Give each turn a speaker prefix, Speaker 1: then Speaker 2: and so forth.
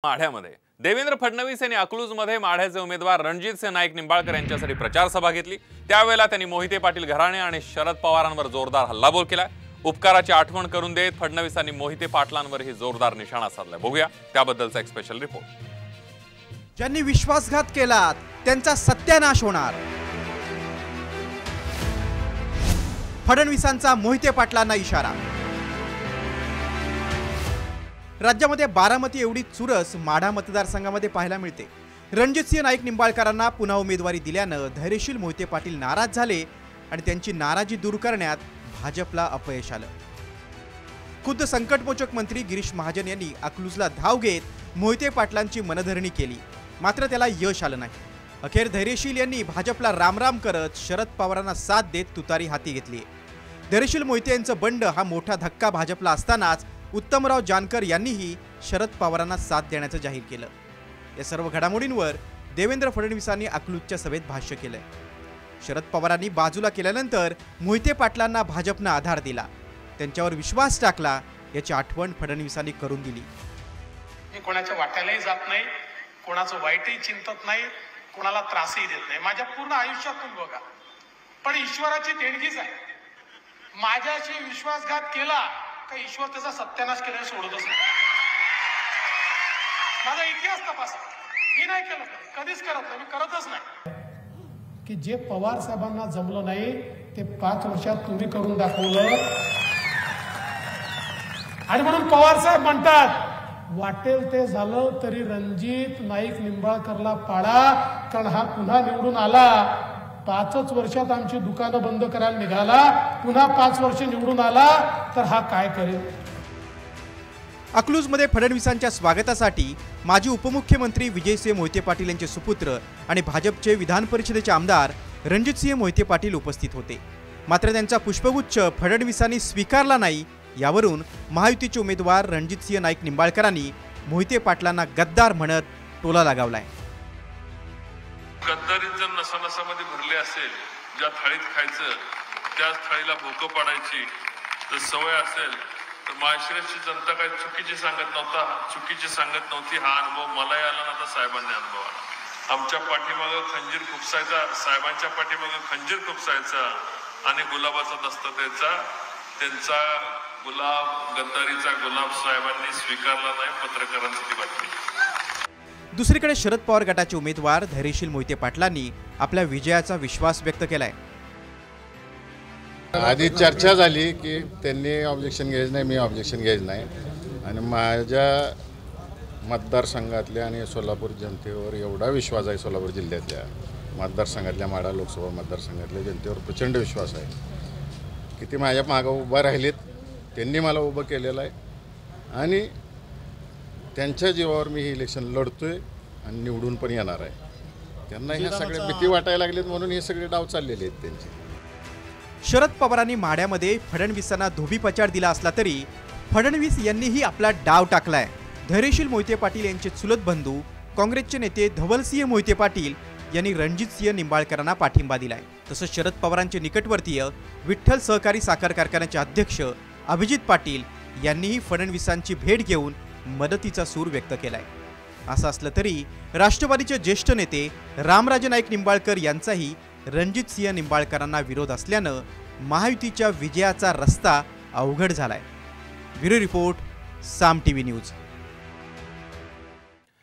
Speaker 1: माढ्यामध्ये देवेंद्र फडणवीस यांनी अकलूजमध्ये माढ्याचे उमेदवार रणजितसिंह नाईक निंबाळकर यांच्यासाठी प्रचार सभा घेतली। त्यावेळेला त्यांनी मोहिते पाटील घराणे आणि शरद पवारांवर जोरदार हल्लाबोल केला। उपकाराची आठवण करून देत फडणवीसांनी मोहिते पाटलांवरही जोरदार निशाणा साधलाय। बघूया त्याबद्दलचा एक स्पेशल रिपोर्ट।
Speaker 2: ज्यांनी विश्वासघात केला त्यांचा सत्यानाश होणार। फडणवीसांचा मोहिते पाटलांना इशारा। राज्यामध्ये बारामती एवढी चुरस माढा मतदारसंघामध्ये पाहायला मिळते। रणजितसिंह नाईक निंबाळकरांना पुन्हा उमेदवारी दिल्यानं धैर्यशील मोहिते पाटील नाराज झाले आणि त्यांची नाराजी दूर करण्यात भाजपला अपयश आलं। खुद्द संकटमोचक मंत्री गिरीश महाजन यांनी अकलूजला धाव घेत मोहिते पाटलांची मनधरणी केली, मात्र त्याला यश आलं नाही। अखेर धैर्यशील यांनी भाजपला रामराम करत शरद पवारांना साथ देत तुतारी हाती घेतली। धैर्यशील मोहिते यांचं बंड हा मोठा धक्का भाजपला असतानाच उत्तमराव जानकर यांनीही शरद पवारांना साथ देण्याचं जाहीर केलं। या सर्व घडामोडींवर देवेंद्र फडणवीसांनी अकलूजच्या सभेत भाष्य केलंय। शरद पवारांनी बाजूला केल्यानंतर मोहिते पाटलांना भाजपनं आधार दिला, त्यांच्यावर विश्वास टाकला, याची आठवण फडणवीसांनी करून दिली।
Speaker 3: मी कोणाच्या वाट्यालाही जात नाही, कोणाचं वाईटही चिंतत नाही, कोणाला त्रासही देत नाही। माझ्या पूर्ण आयुष्यातून बघा, पण ईश्वराची देणगीच आहे। माझ्याशी विश्वासघात केला का ईश्वर त्याचा सत्यानाश केल्याने सोडतच नाही। माझा इतिहास तपासा, मी नाही केलं, कधीच करत नाही, मी करतच नाही।
Speaker 4: की जे पवार साहेबांना जमलं नाही ते 5 वर्षात तुम्ही करून दाखवलं, आणि म्हणून पवार साहेब म्हणतात वाटेल ते झालं तरी रणजित नाईक निंबाळकरला पाडा, कारण हा पुन्हा निवडून आला। 5 वर्षात आमची दुकानं बंद करायला निघाला, पुन्हा 5 वर्ष निवडून आला तर हा काय करेल।
Speaker 2: अकलूजमध्ये फडणवीसांच्या स्वागतासाठी माजी उपमुख्यमंत्री विजयसिंह मोहिते पाटील यांचे सुपुत्र आणि भाजपचे विधान परिषदेचे आमदार रणजितसिंह मोहिते पाटील उपस्थित होते, मात्र त्यांचा पुष्पगुच्छ फडणवीसांनी स्वीकारला नाही। यावरून महायुतीचे उमेदवार रणजितसिंह नाईक निंबाळकरांनी मोहिते पाटलांना गद्दार म्हणत टोला लगावलाय।
Speaker 5: गद्दारी जर नसानसामध्ये भरले असेल, ज्या थाळीत खायचं त्याच थाळीला भोकं पाडायची जर सवय असेल तर महाराष्ट्राची जनता काही चुकीची सांगत नव्हती। हा अनुभव मलाही आला ना, आता साहेबांनी अनुभव आला। आमच्या पाठीमागं खंजीर खुपसायचा, साहेबांच्या पाठीमागं खंजीर खुपसायचा आणि गुलाबाचा दस्ता द्यायचा। त्यांचा गुलाब, गद्दारीचा गुलाब साहेबांनी स्वीकारला नाही। पत्रकारांसाठी बातमी।
Speaker 2: दुसरीकडे शरद पवार गटाचे उमेदवार धैर्यशील मोहिते पाटलांनी आपल्या विजयाचा विश्वास व्यक्त केलाय।
Speaker 6: आधी चर्चा झाली की त्यांनी ऑब्जेक्शन घ्यायचं नाही, मी ऑब्जेक्शन घ्यायचं नाही, आणि माझ्या मतदारसंघातल्या आणि सोलापूर जनतेवर एवढा विश्वास आहे, सोलापूर जिल्ह्यातल्या मतदारसंघातल्या माढा लोकसभा मतदारसंघातल्या जनतेवर प्रचंड विश्वास आहे की ते माझ्या मागं उभं राहिलेत। त्यांनी मला उभं केलेलं आहे आणि त्यांच्या जीवावर मी हे इलेक्शन लढतोय आणि निवडून पण येणार आहे। त्यांना ह्या सगळ्या भीती वाटायला लागलेत म्हणून हे सगळे डाव चाललेले आहेत त्यांचे।
Speaker 2: शरद पवारांनी माढ्यामध्ये फडणवीसांना धोबीपछाड दिला असला तरी फडणवीस यांनीही आपला डाव टाकलाय। धैर्यशील मोहिते पाटील यांचे चुलत बंधू काँग्रेसचे नेते धवलसिंह मोहिते पाटील यांनी रणजितसिंह निंबाळकरांना पाठिंबा दिलाय। तसंच शरद पवारांचे निकटवर्तीय विठ्ठल सहकारी साखर कारखान्याचे अध्यक्ष अभिजित पाटील यांनीही फडणवीसांची भेट घेऊन मदतीचा सूर व्यक्त केलाय। असं असलं तरी राष्ट्रवादीचे ज्येष्ठ नेते रामराजे नाईक निंबाळकर यांचाही रणजितसिंह निंबाळकरांना विरोध असल्यानं महायुतीच्या विजयाचा रस्ता अवघड झालाय। ब्युरो रिपोर्ट, साम टीव्ही न्यूज।